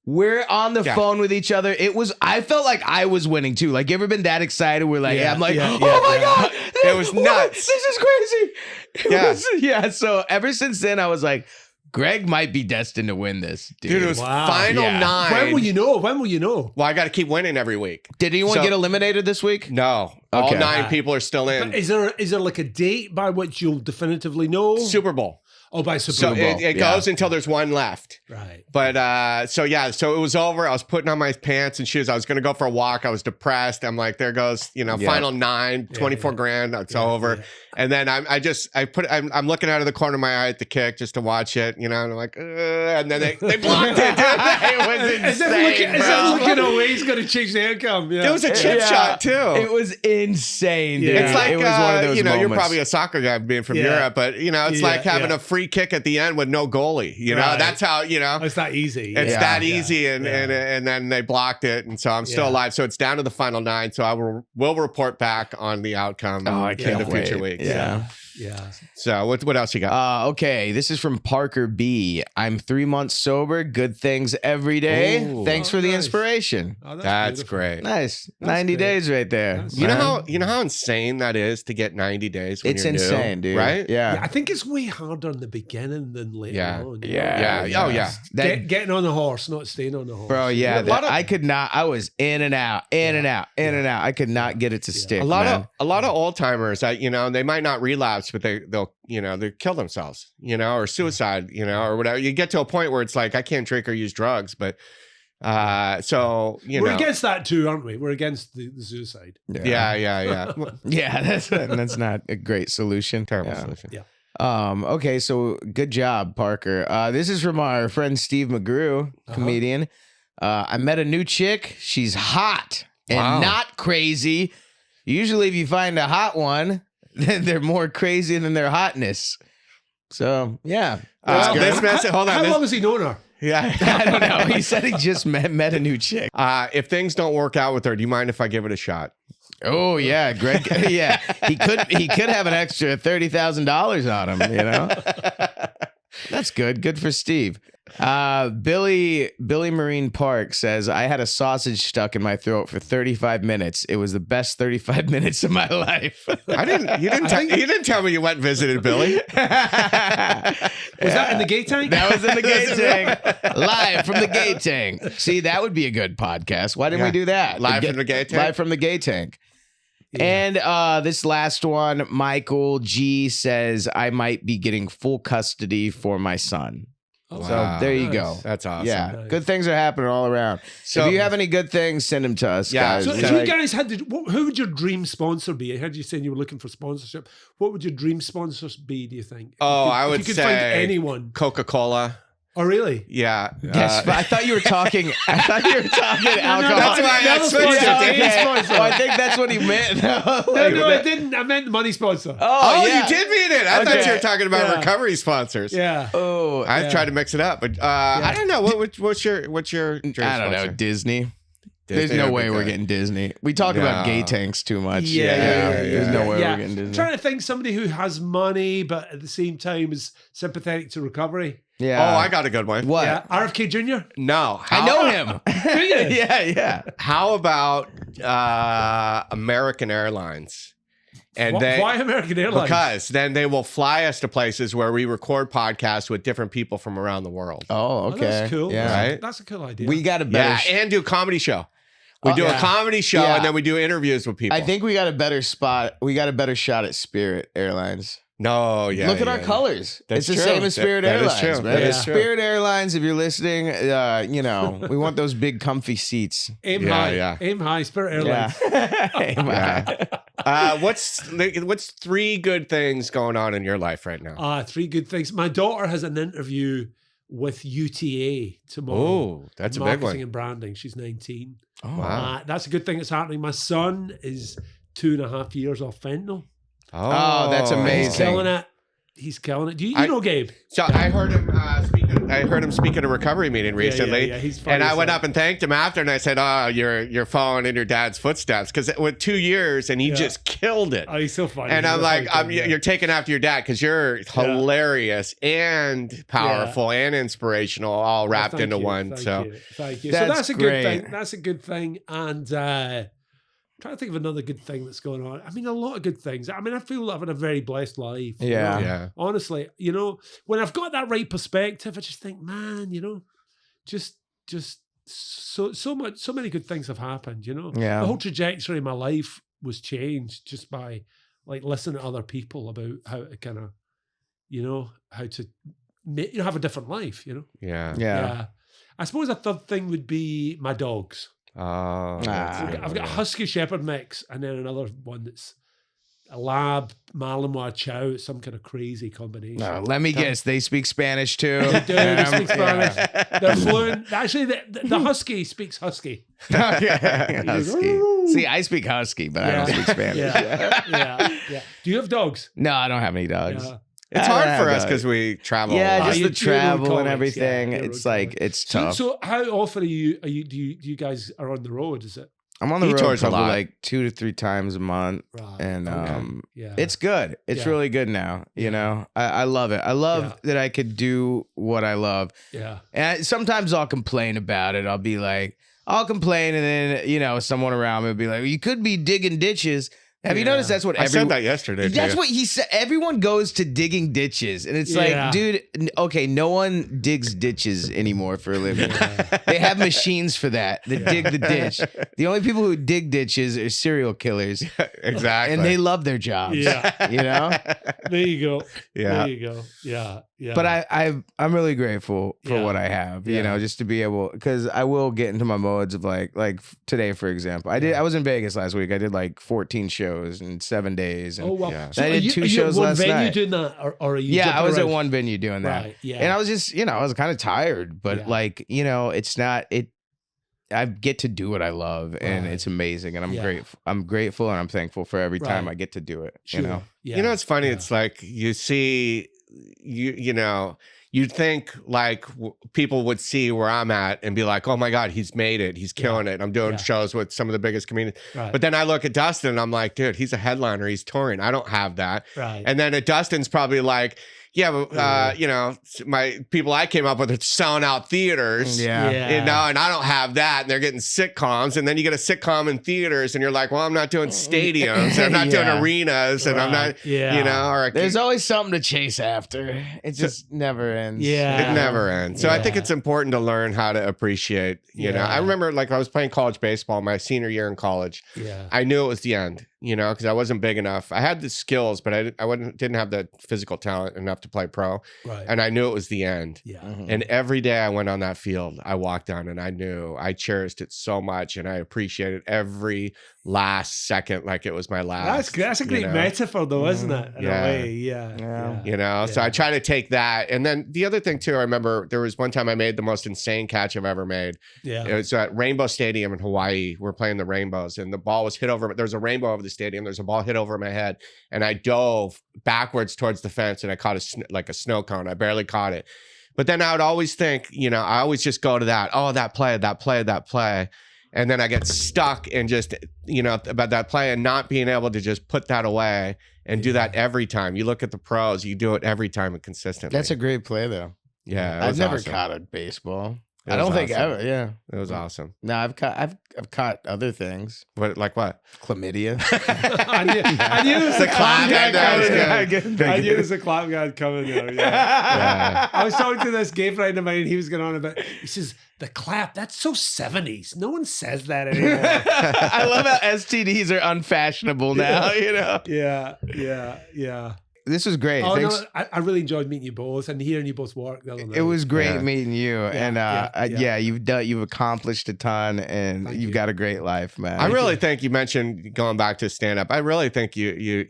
We're on the Yeah. phone with each other. I felt like I was winning too. Like, you ever been that excited? We're like, Yeah, I'm like, yeah, oh my yeah. God. It was nuts. This is crazy. Yeah. So ever since then, I was like, Greg might be destined to win this, dude. Dude, it was Wow. final Yeah. 9. When will you know? When will you know? Well, I got to keep winning every week. Did anyone So- get eliminated this week? No, all Okay. 9 people are still But in. is there like a date by which you'll definitively know? Super Bowl. Oh, by So Super Bowl. it yeah. goes until there's one left. Right. But so it was over. I was putting on my pants and shoes. I was going to go for a walk. I was depressed. I'm like, there goes, final 9, 24 grand. It's over. yeah. And then I'm looking out of the corner of my eye at the kick just to watch it, and I'm like, and then they blocked it. It was As if insane, looking bro. away is going to change the outcome. Yeah. It was a chip Yeah. shot too. It was insane, dude. Yeah. It's like, it was one of those you're moments. probably a soccer guy being from Yeah. Europe, but, it's Yeah, like having yeah. a free kick at the end with no goalie. Right. That's how, It's that easy. it's Yeah. that Yeah. easy. And then they blocked it. And so I'm still Yeah. alive. So it's down to the final 9. So I will report back on the outcome Oh, I in can't the future wait. weeks. Yeah. Yeah. So what else you got? Okay, this is from Parker B. I'm 3 months sober. Good things every day. Ooh. Thanks for the nice. inspiration. Oh, That's beautiful. great. Nice. That's 90 great. days right there. That's- You know man. how insane that is to get 90 days when It's you're new, insane, dude. right? Yeah. Yeah, I think it's way harder in the beginning than later Yeah. on. Yeah. Yeah. Oh, yeah. That, Getting on the horse, not staying on the horse. bro, yeah. A lot That, of- I could not. I was in and out, in and out, in Yeah. and out. I could not get it to stick. A lot man. of old timers that they might not relapse, but they'll they kill themselves, or suicide, or whatever. You get to a point where it's like, I can't drink or use drugs, but We're against that too, aren't we? We're against the suicide. yeah. Yeah, that's not a great solution. Terrible Yeah. solution. Yeah. Okay, so good job, Parker. This is from our friend Steve McGrew, comedian. I met a new chick. She's hot and Wow. not crazy. Usually, if you find a hot one, then they're more crazy than their hotness. So yeah, This message. Hold on. How long has he known her? Yeah. I don't know. He said he just met a new chick. If things don't work out with her, do you mind if I give it a shot? Oh yeah, Greg. Yeah, he could have an extra $30,000 on him. You know, that's good. Good for Steve. Billy Marine Park says, I had a sausage stuck in my throat for 35 minutes. It was the best 35 minutes of my life. You didn't tell me you went and visited Billy. Was that in the gay tank? That was in the gay tank. Live from the gay tank. See, that would be a good podcast. Why didn't we do that? Live from the gay tank? Live from the gay tank. Yeah. And this last one, Michael G says, I might be getting full custody for my son. Oh, So there you go. That's awesome. Yeah, Nice. good things are happening all around. So- if you have any good things, send them to us, Yeah. guys. So It's if you like- guys had to, who would your dream sponsor be? I heard you saying you were looking for sponsorship. What would your dream sponsors be, do you think? Oh, If I would if you could find say anyone. Coca-Cola. Oh, really? Yeah. Yes, but I thought you were talking. alcohol. That's why I switched it. Okay. Well, I think that's what he meant. No, I didn't. I meant money sponsor. Oh, yeah. you did mean it. I thought Okay. you were talking about Yeah. recovery sponsors. Yeah. Oh, I've Yeah. tried to mix it up, but I don't know. What's your dream I don't know. sponsor? Disney. There's Disney no would way be we're good. getting Disney. We talk about gay No. tanks too much. Yeah. There's no way Yeah. we're getting I'm Disney. trying to think somebody who has money, but at the same time is sympathetic to recovery. Yeah. Oh, I got a good one. What? Yeah. RFK Jr. No. I know him. Do you? yeah. How about American Airlines? And Why American Airlines? because then they will fly us to places where we record podcasts with different people from around the world. Oh, Oh, okay. that's cool. Yeah. Right? That's a cool idea. We got a Yeah, better. and do a comedy show. We Oh, do a yeah. comedy show Yeah. and then we do interviews with people. I think we got a better spot. We got a better shot at Spirit Airlines. No, yeah. Look at yeah, our yeah. colors. That's it's the true. same as Spirit That is Airlines, true. man. That is true. Spirit Airlines, if you're listening, we want those big comfy seats. Aim Yeah, high. yeah. Aim high. Spirit Airlines. Yeah. What's three good things going on in your life right now? Three good things. My daughter has an interview with UTA tomorrow. Oh, that's a big Marketing one. and branding. She's 19. Wow. That's a good thing that's happening. My son is 2.5 years off fentanyl. Oh, that's He's amazing. killing it. He's killing it. Do you I- know Gabe? So I heard him speak at a recovery meeting recently. Yeah, he's funny and I as went hell. up and thanked him after, and I said, "Oh, you're following in your dad's footsteps," because with 2 years, and he Yeah. just killed it. Oh, he's so funny. And He's I'm a like, funny kid, yeah. you're taking after your dad because you're hilarious and powerful and inspirational, all wrapped Thank into you, one. Thank you. That's So that's a great. good thing. That's a good thing. And trying to think of another good thing that's going on. I mean, a lot of good things. I mean, I feel I've had a very blessed life. you Yeah. know? Yeah. Honestly, when I've got that right perspective, I just think, man, just so many good things have happened. Yeah. The whole trajectory of my life was changed just by like listening to other people about how to kind of, how to have a different life. Yeah. Yeah. I suppose a third thing would be my dogs. Oh, that's a good I've got a one. Husky Shepherd mix and then another one that's a Lab Malinois Chow. It's some kind of crazy combination. No, let me guess. They speak Spanish too. They do. They speak Spanish. Yeah. They're fluent. Actually, the Husky speaks Husky. Husky. See, I speak Husky, but I don't speak Spanish. Yeah. Do you have dogs? No, I don't have any dogs. Yeah. It's I don't hard have for us dogs. because we travel. Yeah, a lot. just you- the you're road travel and comics, everything. yeah, you're It's road like comics. it's tough. So how often do you guys are on the road? Is it I'm on the He road tours a probably lot. like 2 to 3 times a month, right? and yeah, it's good. It's Yeah. really good now. I love it. I love Yeah. that I could do what I love. yeah. And sometimes I'll complain about it. I'll be like, I'll complain, and then someone around me will be like, "You could be digging ditches." Have you Yeah. noticed that's what I said everyone? that yesterday. That's too. what he said. Everyone goes to digging ditches, and it's Yeah. like, dude, okay, no one digs ditches anymore for a living. They have machines for that dig the ditch. The only people who dig ditches are serial killers, Exactly. and they love their jobs. Yeah. You know. There you go. Yeah. There you go. Yeah. Yeah. But I'm really grateful for Yeah. what I have. Yeah. Just to be able, because I will get into my modes of like today, for example. I was in Vegas last week. I did like 14 shows in 7 days. And Oh wow! Yeah. So I are did you, 2 are you shows at one last venue night. doing that, or are you? Yeah, I jumping was at around? one venue doing that. Right. Yeah. And I was just, I was kind of tired, but Yeah. it's not it. I get to do what I love, and Right. it's amazing, and I'm Yeah. grateful. I'm grateful, and I'm thankful for every time Right. I get to do it. Sure. You know, Yeah. You know, it's funny. Yeah. It's like you see you know, you'd think like people would see where I'm at and be like, oh my God, he's made it. He's killing it. I'm doing shows with some of the biggest comedians. Right. But then I look at Dustin and I'm like, dude, he's a headliner. He's touring. I don't have that. Right. And then Dustin's probably like, yeah, but, you know, my people I came up with are selling out theaters. Yeah. You know, and I don't have that. And they're getting sitcoms. And then you get a sitcom in theaters and you're like, well, I'm not doing stadiums. And I'm not doing arenas. And I'm not, you know. Or there's always something to chase after. It just never ends. It never ends. So I think it's important to learn how to appreciate, you know. I remember like I was playing college baseball my senior year in college. Yeah. I knew it was the end, you know, because I wasn't big enough. I had the skills, but I didn't have the physical talent enough to play pro. Right. And I knew it was the end. Yeah. And every day I went on that field, I walked on and I knew I cherished it so much and I appreciated every last second like it was my last. That's a great metaphor though, isn't it? In a way. You know, so I try to take that. And then the other thing too, I remember there was one time I made the most insane catch I've ever made. Yeah. It was at Rainbow Stadium in Hawaii. We're playing the Rainbows and the ball was hit over. There's a rainbow over the stadium. There's a ball hit over my head and I dove backwards towards the fence and I caught a snow cone. I barely caught it. But then I would always think, you know, I always just go to that play. And then I get stuck in just, you know, about that play and not being able to just put that away and do that every time. You look at the pros, you do it every time and consistently. That's a great play though. Yeah. I've never caught a baseball. It I don't was think awesome. ever. Yeah. It was awesome. No, I've caught other things. What, like what? Chlamydia. I knew there was a clap guy coming. I knew there was a clap guy coming there. Yeah. I was talking to this gay friend of mine and he was going on about, he says, the clap, that's so 70s. No one says that anymore. I love how STDs are unfashionable now, you know? Yeah. This was great. Oh, Thanks. no, I really enjoyed meeting you both and hearing you both work the other night. It was great meeting you, and you've accomplished a ton, and you've got a great life, man. I really think you mentioned going back to stand up. I really think you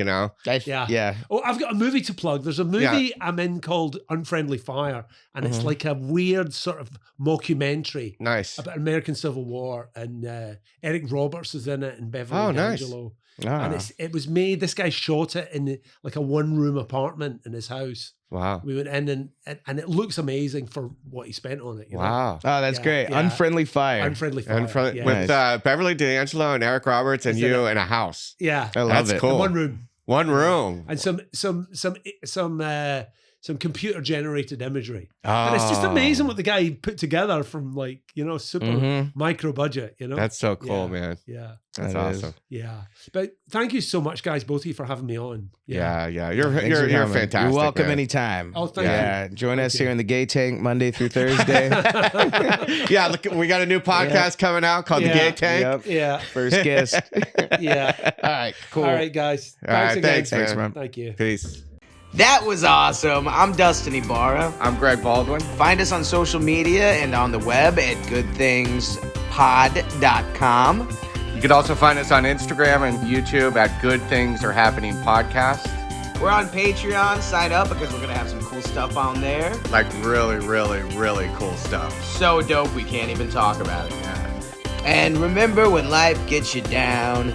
know. Yeah. Oh, I've got a movie to plug. There's a movie I'm in called Unfriendly Fire, and it's like a weird sort of mockumentary. Nice. About American Civil War, and Eric Roberts is in it, and Beverly D'Angelo. And it was made, this guy shot it in like a one-room apartment in his house. Wow. We went in and it looks amazing for what he spent on it. You know? Wow. Oh, that's great. Yeah. Unfriendly Fire. Unfriendly Fire. With Beverly D'Angelo and Eric Roberts and you in a house. Yeah. I love it. Cool. In one room. One room. And some computer generated imagery. And it's just amazing what the guy put together from like, you know, super micro budget, you know? That's so cool, man. Yeah. That's awesome. Yeah. But thank you so much, guys, both of you for having me on. Yeah. You're fantastic. You're welcome man. anytime. Oh, thank you. Yeah. Join us here in the Gay Tank Monday through Thursday. Look, we got a new podcast coming out called The Gay Tank. Yep. Yeah. First guest. Yeah. All right, cool. All right, guys. All right, again. thanks, man. Thank you. Peace. That was awesome. I'm Dustin Ibarra. I'm Greg Baldwin. Find us on social media and on the web at goodthingspod.com. You can also find us on Instagram and YouTube at Good Things Are Happening Podcast. We're on Patreon. Sign up because we're going to have some cool stuff on there. Like really, really, really cool stuff. So dope we can't even talk about it. Yeah. And remember, when life gets you down,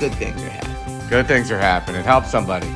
good things are happening. Good things are happening. Help somebody.